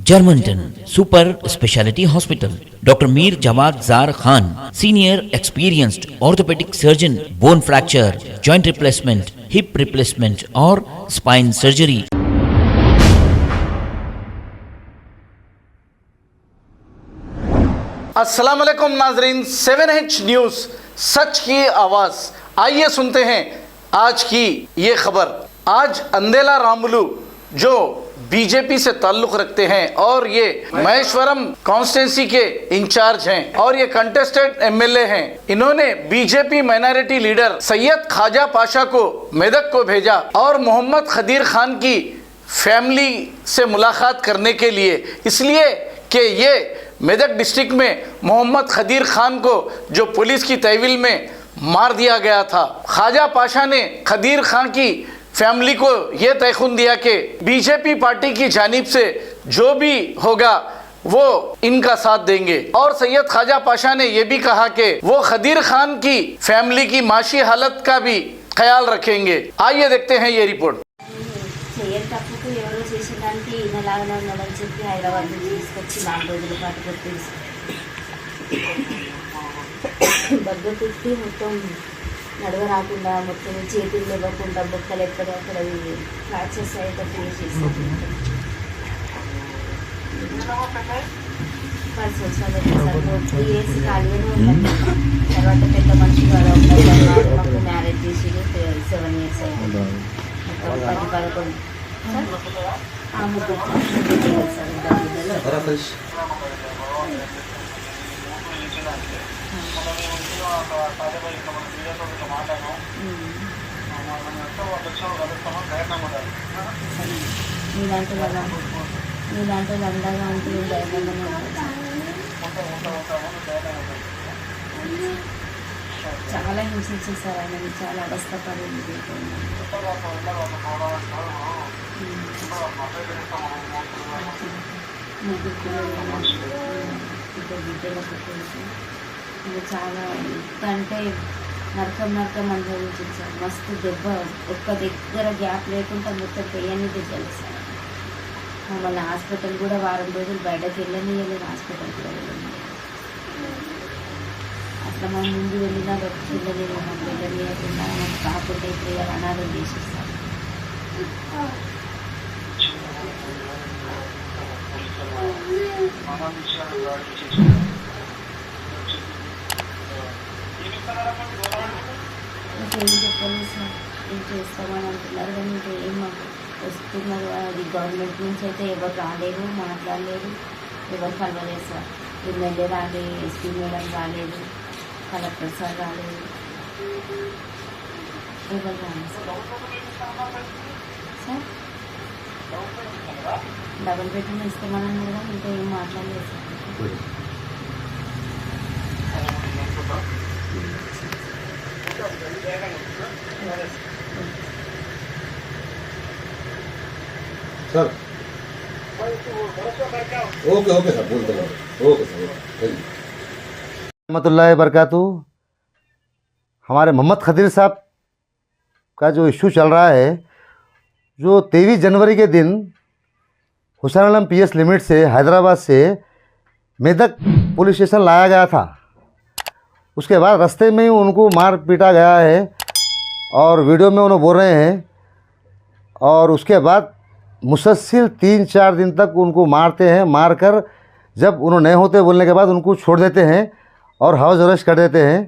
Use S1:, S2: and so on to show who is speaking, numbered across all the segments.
S1: Germantown Super Speciality Hospital. Dr. Mir Jawad Zar Khan, Senior Experienced Orthopedic Surgeon, Bone Fracture, Joint Replacement, Hip Replacement or Spine Surgery.
S2: अस्सलाम वालेकुम नाजरीन, 7H news सच की आवाज़। आइए सुनते हैं आज की ये खबर। आज अंदेला रामुलु जो बीजेपी से ताल्लुक़ रखते हैं और ये महेश्वरम कॉन्स्टिट्यूंसी के इंचार्ज हैं और ये कंटेस्टेड एमएलए हैं, इन्होंने BJP minority leader Syed Khwaja Pasha को मेदक को भेजा और मोहम्मद खदीर खान की फैमिली से मुलाकात करने के लिए, इसलिए कि ये मेदक डिस्ट्रिक्ट में मोहम्मद खदीर खान को जो पुलिस की तहवील में मार दिया गया था, ख्वाजा पाशा ने खदीर खान की फैमिली को ये तयखुन दिया कि बीजेपी पार्टी की जानिब से जो भी होगा वो इनका साथ देंगे। और सैयद ख्वाजा पाशा ने यह भी कहा कि वो खदीर खान की फैमिली की माशी हालत का भी ख्याल रखेंगे। आइए देखते हैं ये रिपोर्ट।
S3: చెయ్యని తప్పుకు ఎవరో చేసిన దానికి ఈయనలాగానే ఉన్నాడని చెప్పి హైదరాబాద్ నుంచి తీసుకొచ్చి 4 రోజుల పాటు కొట్టేసి బగ్గ మొత్తం నడవ రాకుండా, మొత్తం చేతులు లేవకుండా, బొక్కలు ఎక్కడెక్కడ ఫ్రాక్చర్స్ అయ్యేటట్టు చేసేసారు. 10 సంవత్సరాలు సార్ 3 ఇయర్స్ ఖాళీగానే ఉన్నాను. తర్వాత పెద్ద మనిషి కూడా ఉన్నారు, మాకు మ్యారేజ్ చేసి 7 ఇయర్స్ అయింది. మొత్తం 10-11 మీలాంటి అందంగా ఉంటుంది, ధైర్యంగా చాలా హింసించేశారు. ఆయన చాలా అవస్థపడింది. ముగ్గురు బిడ్డలకు ఇది చాలా అంటే నరకం అనుభవించింది సార్. మస్తు దెబ్బ, ఒక్క దగ్గర గ్యాప్ లేకుండా మొత్తం పెయ్యని దెబ్బలు సార్. మమ్మల్ని హాస్పిటల్ కూడా వారం రోజులు బయటకు వెళ్ళనియలేదు, హాస్పిటల్ కూడా వెళ్ళనియలేదు. అట్లా మా ముందు వెళ్ళినా వెళ్ళలేదు, మాకు వెళ్ళనియకుండా మాకు కాకుండా ఇప్పుడు అనాథం చేసేస్తాను. ఇంకేం చెప్పలేదు సార్, ఏం చేస్తామని అంటున్నారు కానీ ఇంకా ఏం మాకు వస్తున్నారు. అది గవర్నమెంట్ నుంచి అయితే ఎవరు రాలేదు, మాట్లాడలేదు, ఎవరు కలవలేదు సార్. ఎమ్మెల్యే రాలేదు, ఎస్పీ మేడం రాలేదు, కలెక్టర్ సార్ రాలేదు, ఎవరు రాలేదు సార్. డబుల్ బెడ్రూమ్ ఇస్తామని కూడా ఇంకా ఏం మాట్లాడలేదు sir.
S4: Sir okay okay sir, बोलते रहो। ओके सर, रहमतुल्लाहि बरकातहू। हमारे मोहम्मद खदीर साहब का जो इशू चल रहा है, जो 23 जनवरी के दिन हुसैन आलम पीएस लिमिट से हैदराबाद से मेदक पुलिस स्टेशन लाया गया था। उसके बाद रास्ते में ही उनको मार पीटा गया है और वीडियो में उन्होंने बोल रहे हैं। और उसके बाद मुसलसल 3-4 दिन तक उनको मारते हैं। मारकर जब उन्होंने नहीं होते बोलने के बाद उनको छोड़ देते हैं और हाउस अरेस्ट कर देते हैं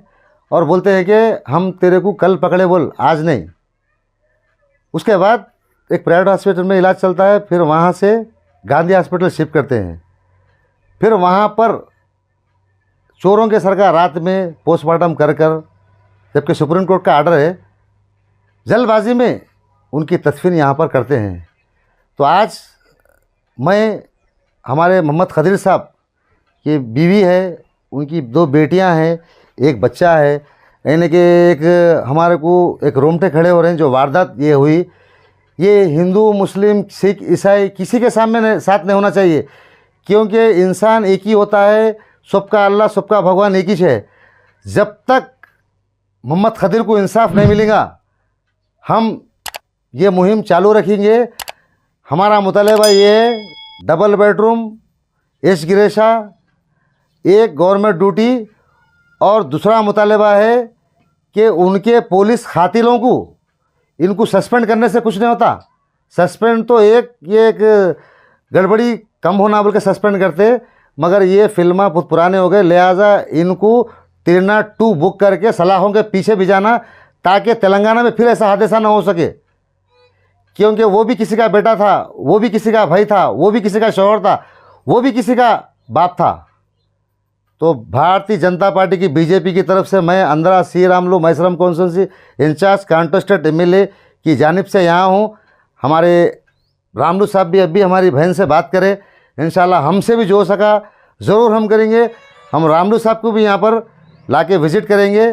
S4: और बोलते हैं कि हम तेरे को कल पकड़े, बोल आज नहीं। उसके बाद एक प्राइवेट हॉस्पिटल में इलाज चलता है, फिर वहाँ से गांधी हॉस्पिटल शिफ्ट करते हैं। फिर वहाँ पर चोरों के सरकार रात में पोस्टमार्टम कर जबकि सुप्रीम कोर्ट का आर्डर है, जल्दबाजी में उनकी तदफीन यहाँ पर करते हैं। तो आज मैं हमारे मोहम्मद खदीर साहब की बीवी है, उनकी 2 बेटियां हैं, एक बच्चा है, यानी कि एक हमारे को एक रोमटे खड़े हो रहे हैं। जो वारदात ये हुई, ये हिंदू मुस्लिम सिख ईसाई किसी के सामने साथ नहीं होना चाहिए, क्योंकि इंसान एक ही होता है, सबका अल्लाह सबका भगवान एक ही है। जब तक मोहम्मद खदीर को इंसाफ नहीं मिलेगा, हम ये मुहिम चालू रखेंगे। हमारा मुतालबा ये है, डबल बेडरूम, एश गिरेशा, एक गवर्नमेंट ड्यूटी, और दूसरा मुतालबा है कि उनके पुलिस खातिलों को इनको सस्पेंड करने से कुछ नहीं होता। सस्पेंड तो ये एक गड़बड़ी कम होना बोल के सस्पेंड करते, मगर ये फिल्म बहुत पुराने हो गए, लिहाजा इनको तिरना 2 बुक करके सलाखों के पीछे भिजाना, ताकि तेलंगाना में फिर ऐसा हादसा ना हो सके। क्योंकि वो भी किसी का बेटा था, वो भी किसी का भाई था, वो भी किसी का शौहर था, वो भी किसी का बाप था। तो भारतीय जनता पार्टी की बीजेपी की तरफ से मैं Andra C Ramalu Maisaram constituency in charge contested MLA की जानिब से यहाँ हूँ। हमारे रामलू साहब भी अभी हमारी बहन से बात करें, इंशाल्लाह हमसे भी जो हो सका ज़रूर हम करेंगे। हम रामलू साहब को भी यहाँ पर लाके विज़िट करेंगे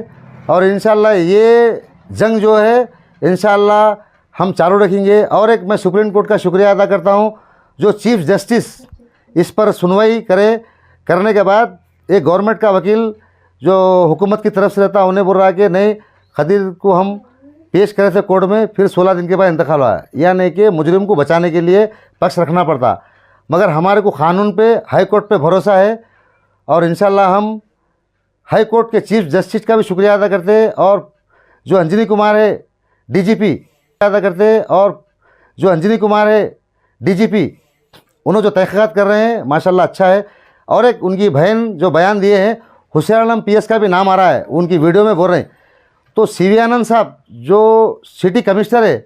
S4: और इंशाल्लाह ये जंग जो है इंशाल्लाह हम चालू रखेंगे। और एक मैं सुप्रीम कोर्ट का शुक्रिया अदा करता हूँ जो चीफ जस्टिस इस पर सुनवाई करने के बाद एक गवर्नमेंट का वकील जो हुकूमत की तरफ से रहता उन्हें बोल रहा है कि नहीं, खदीर को हम पेश करे थे कोर्ट में, फिर 16 दिन के बाद इंतकाल हुआ, यानी कि मुजरिम को बचाने के लिए पक्ष रखना पड़ता। मगर हमारे को कानून पे, हाई कोर्ट पे भरोसा है और इंशाल्लाह हम हाई कोर्ट के चीफ जस्टिस का भी शुक्रिया अदा करते हैं, और जो अंजनी कुमार है डीजीपी अदा करते हैं, और जो अंजनी कुमार है डीजीपी उन्होंने जो तहक़ीक़ात कर रहे हैं माशाल्लाह अच्छा है। और एक उनकी बहन जो बयान दिए हैं, हुसैन पीएस का भी नाम आ रहा है, उनकी वीडियो में बोल रहे हैं। तो सीवी आनंद साहब जो सिटी कमिश्नर है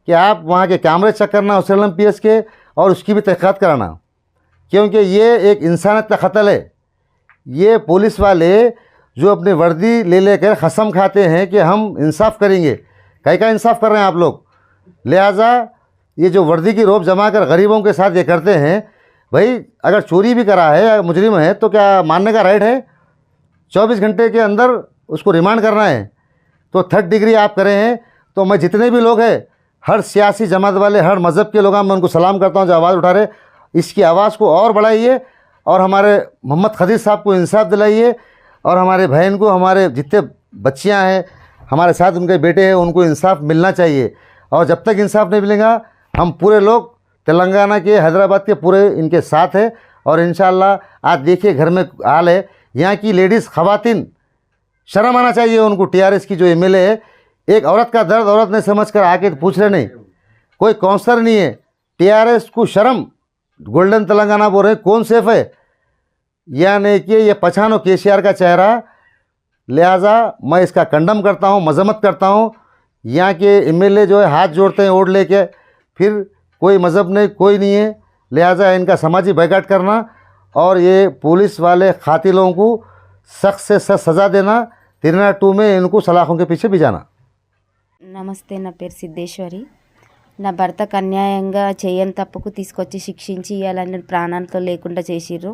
S4: कि आप वहाँ के कैमरे चेक करना हुसैन पीएस के और उसकी भी तहक़ीक़ात कराना, क्योंकि ये एक इंसानियत का क़त्ल है। ये पुलिस वाले जो अपनी वर्दी ले लेकर कसम खाते हैं कि हम इंसाफ करेंगे, कहीं का इंसाफ कर रहे हैं आप लोग। लिहाजा ये जो वर्दी की रोब जमा कर गरीबों के साथ ये करते हैं, भाई अगर चोरी भी करा है या मुजरिम है तो क्या मानने का राइट है? 24 घंटे के अंदर उसको रिमांड करना है। तो 3rd डिग्री आप करे हैं। तो मैं जितने भी लोग हैं, हर सियासी जमात वाले, हर मज़हब के लोग, मैं उनको सलाम करता हूँ जो आवाज़ उठा रहे। इसकी आवाज़ को और बढ़ाइए और हमारे मोहम्मद खदीर साहब को इंसाफ दिलाइए, और हमारे बहन को, हमारे जितने बच्चियाँ हैं हमारे साथ, उनके बेटे हैं, उनको इंसाफ मिलना चाहिए। और जब तक इंसाफ नहीं मिलेगा हम पूरे लोग तेलंगाना के, हैदराबाद के पूरे इनके साथ है। और इंशाल्लाह आज देखिए घर में हाल है, यहाँ की लेडीज़ ख़वातीन, शर्म आना चाहिए उनको। टीआरएस की जो एमएलए है, एक औरत का दर्द औरत ने समझ कर आके पूछ रहे नहीं, कोई काउंसलर नहीं है। टीआरएस को शर्म, गोल्डन तेलंगाना बोल रहे, कौन सेफ है? यानी कि ये पहचानो केसीआर का चेहरा। लिहाजा मैं इसका कंडम करता हूँ, मजम्मत करता हूँ। यहाँ के एमएलए जो है हाथ जोड़ते हैं ओढ़ लेके, फिर कोई मज़हब नहीं, कोई नहीं है। लिहाजा इनका समाजी बैकाट करना और ये पुलिस वाले खातिलों को सख्त से सख्त सज़ा देना, 302 में इनको सलाखों के पीछे भिजाना।
S3: నమస్తే, నా పేరు సిద్ధేశ్వరి. నా భర్తకు అన్యాయంగా చేయని తప్పుకు తీసుకొచ్చి శిక్షించి ఇవ్వాలని ప్రాణాలతో లేకుండా చేసిర్రు.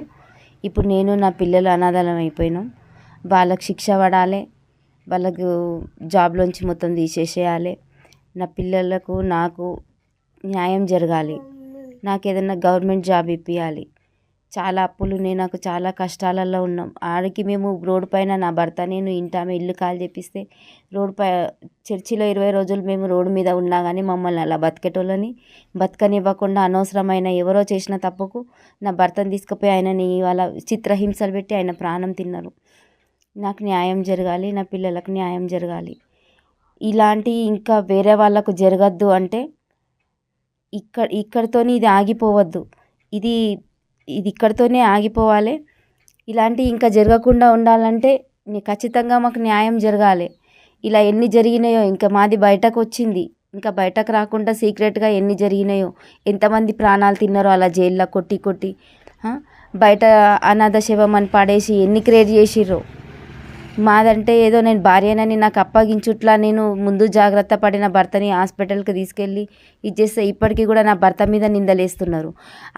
S3: ఇప్పుడు నేను నా పిల్లలు అనాథలం అయిపోయినాం. వాళ్ళకి శిక్ష పడాలి, వాళ్ళకు జాబ్లోంచి మొత్తం తీసేసేయాలి. నా పిల్లలకు నాకు న్యాయం జరగాలి. నాకు ఏదైనా గవర్నమెంట్ జాబ్ ఇప్పించాలి. చాలా అప్పులు, నాకు చాలా కష్టాలలో ఉన్నాం. ఆడికి మేము రోడ్డు పైన, నా భర్త నేను ఇంటామే ఇల్లు కాల్ చేపిస్తే రోడ్డు పై చర్చిలో 20 రోజులు మేము రోడ్డు మీద ఉన్నా కానీ మమ్మల్ని అలా బతికేటోళ్ళని బతకనివ్వకుండా అనవసరమైన ఎవరో చేసిన తప్పుకు నా భర్తను తీసుకుపోయి ఆయనని వాళ్ళ చిత్రహింసలు పెట్టి ఆయన ప్రాణం తిన్నారు. నాకు న్యాయం జరగాలి, నా పిల్లలకు న్యాయం జరగాలి. ఇలాంటి ఇంకా వేరే వాళ్ళకు జరగద్దు అంటే ఇక్కడితోని ఇది ఆగిపోవద్దు. ఇది ఇక్కడితోనే ఆగిపోవాలి. ఇలాంటి ఇంకా జరగకుండా ఉండాలంటే ఖచ్చితంగా మాకు న్యాయం జరగాలి. ఇలా ఎన్ని జరిగినాయో, ఇంకా మాది బయటకు వచ్చింది, ఇంకా బయటకు రాకుండా సీక్రెట్గా ఎన్ని జరిగినాయో, ఎంతమంది ప్రాణాలు తిన్నారో అలా జైల్లో కొట్టి బయట అనాథ శవం అని పడేసి ఎన్ని క్రియేట్ చేసిర్రో. మాదంటే ఏదో నేను భార్యనని నాకు అప్పగించుట్లా నేను ముందు జాగ్రత్త పడిన భర్తని హాస్పిటల్కి తీసుకెళ్ళి ఇచ్చేస్తే ఇప్పటికీ కూడా నా భర్త మీద నిందలేస్తున్నారు.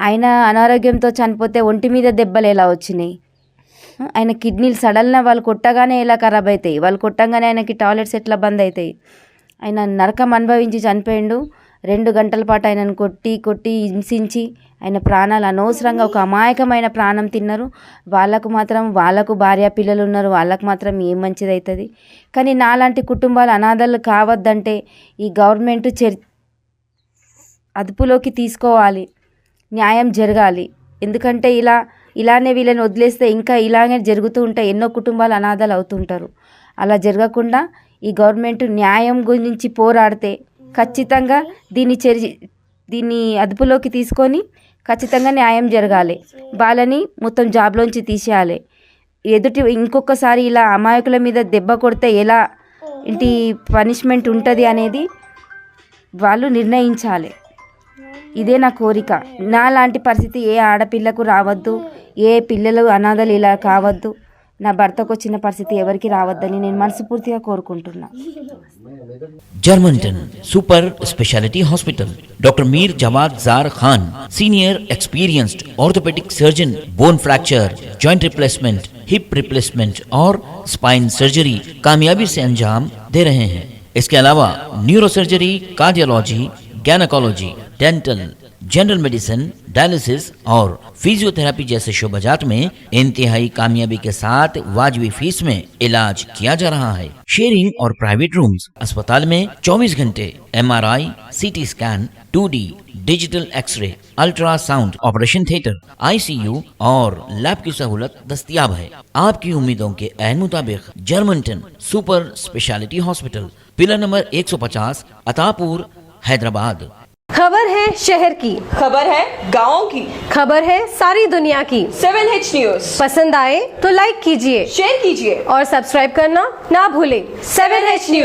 S3: ఆయన అనారోగ్యంతో చనిపోతే ఒంటి మీద దెబ్బలు ఎలా వచ్చినాయి? ఆయన కిడ్నీలు సడన్గా వాళ్ళు కొట్టగానే ఎలా ఖరాబ్ అవుతాయి? వాళ్ళు కొట్టంగానే ఆయనకి టాయిలెట్స్ ఎట్లా బంద్ అవుతాయి? ఆయన నరకం అనుభవించి చనిపోయిండు. 2 గంటల పాటు ఆయనను కొట్టి హింసించి ఆయన ప్రాణాలు అనవసరంగా, ఒక అమాయకమైన ప్రాణం తిన్నారు. వాళ్ళకు భార్య పిల్లలు ఉన్నారు, వాళ్ళకు మాత్రం ఏం మంచిది అవుతుంది? కానీ నాలాంటి కుటుంబాలు అనాథలు కావద్దంటే ఈ గవర్నమెంట్ అదుపులోకి తీసుకోవాలి. న్యాయం జరగాలి. ఎందుకంటే ఇలానే వీళ్ళని వదిలేస్తే ఇంకా ఇలాగే జరుగుతూ ఉంటాయి. ఎన్నో కుటుంబాలు అనాథలు అవుతుంటారు. అలా జరగకుండా ఈ గవర్నమెంట్ న్యాయం గురించి పోరాడితే ఖచ్చితంగా దీన్ని అదుపులోకి తీసుకొని ఖచ్చితంగా న్యాయం జరగాలి. వాళ్ళని మొత్తం జాబ్లోంచి తీసేయాలి. ఇంకొకసారి ఇలా అమాయకుల మీద దెబ్బ కొడితే ఎలా ఇంటి పనిష్మెంట్ ఉంటుంది అనేది వాళ్ళు నిర్ణయించాలి. ఇదే నా కోరిక. నా లాంటి పరిస్థితి ఏ ఆడపిల్లకు రావద్దు, ఏ పిల్లలు అనాథలు ఇలా కావద్దు, నా భర్తకు వచ్చిన పరిస్థితి ఎవరికి రావద్దని నేను మనస్ఫూర్తిగా కోరుకుంటున్నా.
S1: Germanten super speciality hospital doctor Mir Jamat Jar Khan senior experienced orthopaedic surgeon bone fracture joint replacement hip replacement और स्पाइन सर्जरी कामयाबी से अंजाम दे रहे हैं। इसके अलावा neuro surgery, cardiology, gynaecology, dental, general medicine, dialysis और फिजियोथेरेपी जैसे शोबाजात में इंतहाई कामयाबी के साथ वाजबी फीस में इलाज किया जा रहा है। शेयरिंग और प्राइवेट रूम्स, अस्पताल में 24 घंटे MRI, CT scan, 2D digital x-ray, ultrasound, operation theatre, ICU और लैब की सहूलत दस्तयाब है। आपकी उम्मीदों के ऐन मुताबिक Germanten super speciality hospital, pillar number 150, Attapur, Hyderabad.
S5: खबर है शहर की,
S6: खबर है गाँव की,
S5: खबर है सारी दुनिया की।
S6: 7H न्यूज
S5: पसंद आए तो लाइक कीजिए,
S6: शेयर कीजिए
S5: और सब्सक्राइब करना ना भूलें।
S6: 7H news.